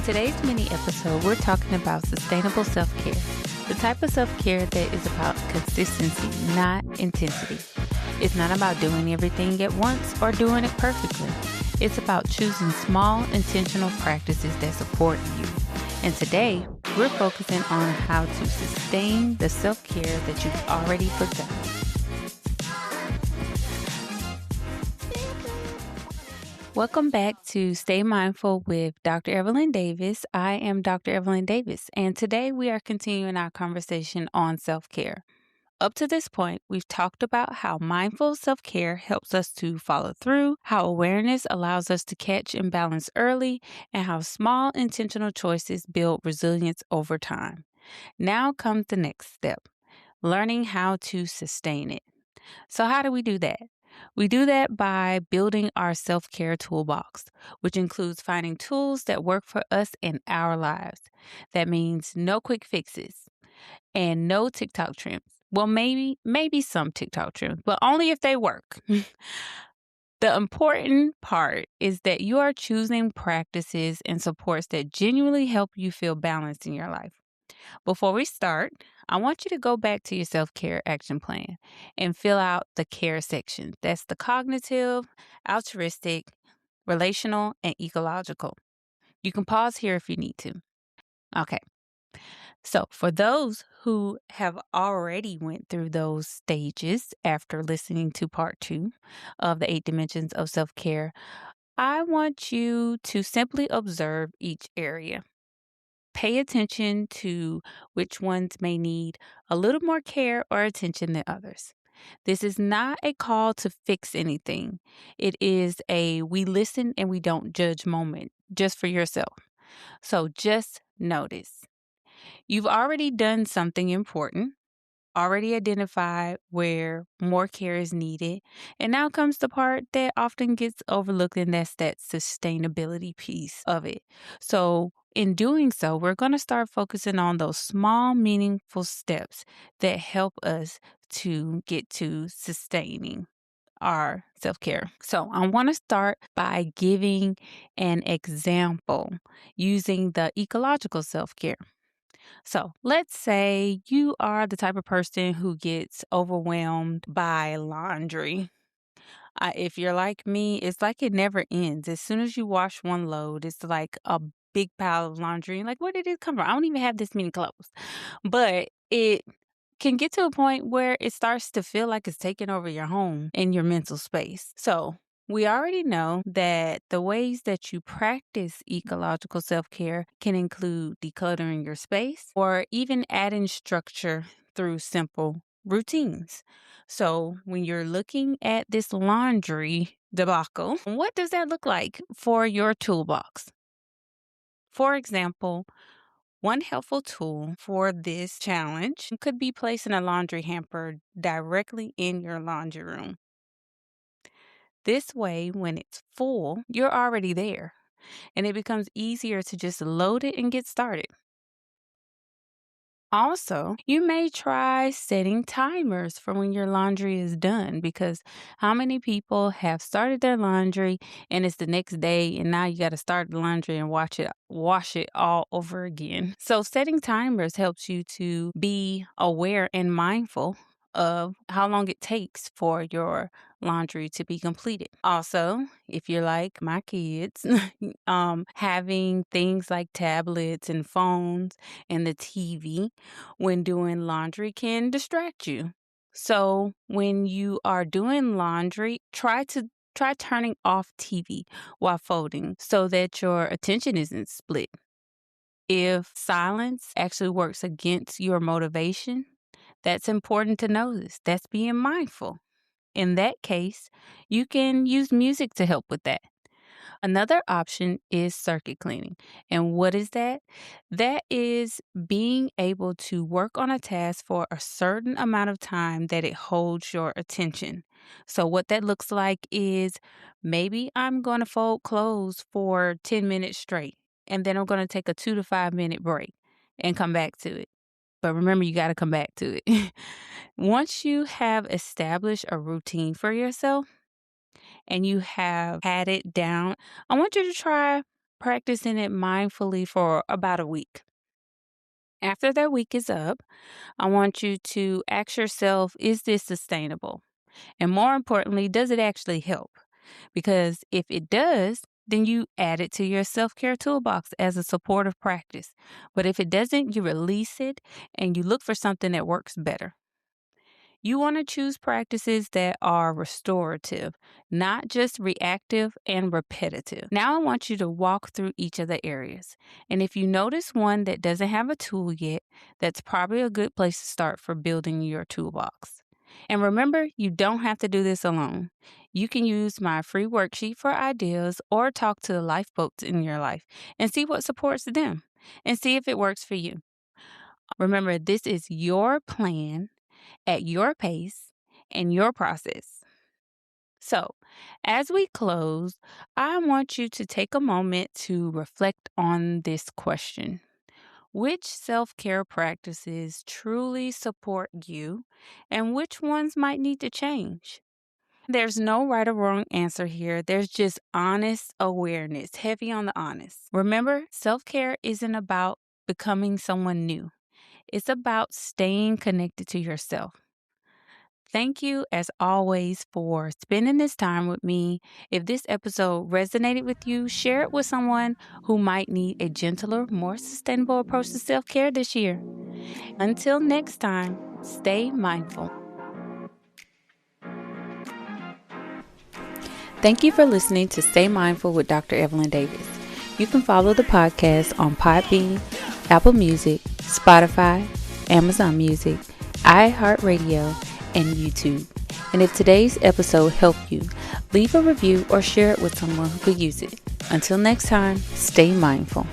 today's mini episode, we're talking about sustainable self-care, the type of self-care that is about consistency, not intensity. It's not about doing everything at once or doing it perfectly. It's about choosing small, intentional practices that support you. And today, we're focusing on how to sustain the self-care that you've already put down. Welcome back to Stay Mindful with Dr. Evelyn Davis. I am Dr. Evelyn Davis, and today we are continuing our conversation on self-care. Up to this point, we've talked about how mindful self-care helps us to follow through, how awareness allows us to catch and balance early, and how small intentional choices build resilience over time. Now comes the next step, learning how to sustain it. So how do we do that? We do that by building our self-care toolbox, which includes finding tools that work for us in our lives. That means no quick fixes and no TikTok trends. Well, maybe some TikTok trends, but only if they work. The important part is that you are choosing practices and supports that genuinely help you feel balanced in your life. Before we start, I want you to go back to your self-care action plan and fill out the care section. That's the cognitive, altruistic, relational, and ecological. You can pause here if you need to. Okay. So for those who have already went through those stages after listening to part 2 of the 8 dimensions of self-care, I want you to simply observe each area. Pay attention to which ones may need a little more care or attention than others. This is not a call to fix anything. It is a we listen and we don't judge moment just for yourself. So just notice. You've already done something important, already identified where more care is needed. And now comes the part that often gets overlooked, and that's that sustainability piece of it. So in doing so, we're going to start focusing on those small, meaningful steps that help us to get to sustaining our self-care. So I want to start by giving an example using the ecological self-care. So let's say you are the type of person who gets overwhelmed by laundry. If you're like me, it's like it never ends. As soon as you wash one load, it's like a big pile of laundry. Like, where did it come from? I don't even have this many clothes. But it can get to a point where it starts to feel like it's taking over your home and your mental space. So we already know that the ways that you practice ecological self-care can include decluttering your space or even adding structure through simple routines. So when you're looking at this laundry debacle, what does that look like for your toolbox? For example, one helpful tool for this challenge could be placing a laundry hamper directly in your laundry room. This way, when it's full, you're already there, and it becomes easier to just load it and get started. Also, you may try setting timers for when your laundry is done, because how many people have started their laundry and it's the next day and now you got to start the laundry and wash it all over again. So setting timers helps you to be aware and mindful of how long it takes for your laundry to be completed. Also, if you're like my kids, having things like tablets and phones and the TV when doing laundry can distract you. So when you are doing laundry, try turning off TV while folding so that your attention isn't split. If silence actually works against your motivation, that's important to notice. That's being mindful. In that case, you can use music to help with that. Another option is circuit cleaning. And what is that? That is being able to work on a task for a certain amount of time that it holds your attention. So what that looks like is maybe I'm going to fold clothes for 10 minutes straight, and then I'm going to take a 2 to 5 minute break and come back to it. But remember, you got to come back to it. Once you have established a routine for yourself and you have had it down, I want you to try practicing it mindfully for about a week. After that week is up, I want you to ask yourself, is this sustainable? And more importantly, does it actually help? Because if it does, then you add it to your self care toolbox as a supportive practice. But if it doesn't, you release it and you look for something that works better. You want to choose practices that are restorative, not just reactive and repetitive. Now, I want you to walk through each of the areas. And if you notice one that doesn't have a tool yet, that's probably a good place to start for building your toolbox. And remember, you don't have to do this alone. You can use my free worksheet for ideas or talk to the lifeboats in your life and see what supports them and see if it works for you. Remember, this is your plan at your pace and your process. So, as we close, I want you to take a moment to reflect on this question. Which self care practices truly support you, and which ones might need to change? There's no right or wrong answer here. There's just honest awareness, heavy on the honest. Remember, self care isn't about becoming someone new, it's about staying connected to yourself. Thank you, as always, for spending this time with me. If this episode resonated with you, share it with someone who might need a gentler, more sustainable approach to self care this year. Until next time, stay mindful. Thank you for listening to Stay Mindful with Dr. Evelyn Davis. You can follow the podcast on Podbean, Apple Music, Spotify, Amazon Music, iHeartRadio, and YouTube. And if today's episode helped you, leave a review or share it with someone who could use it. Until next time, stay mindful.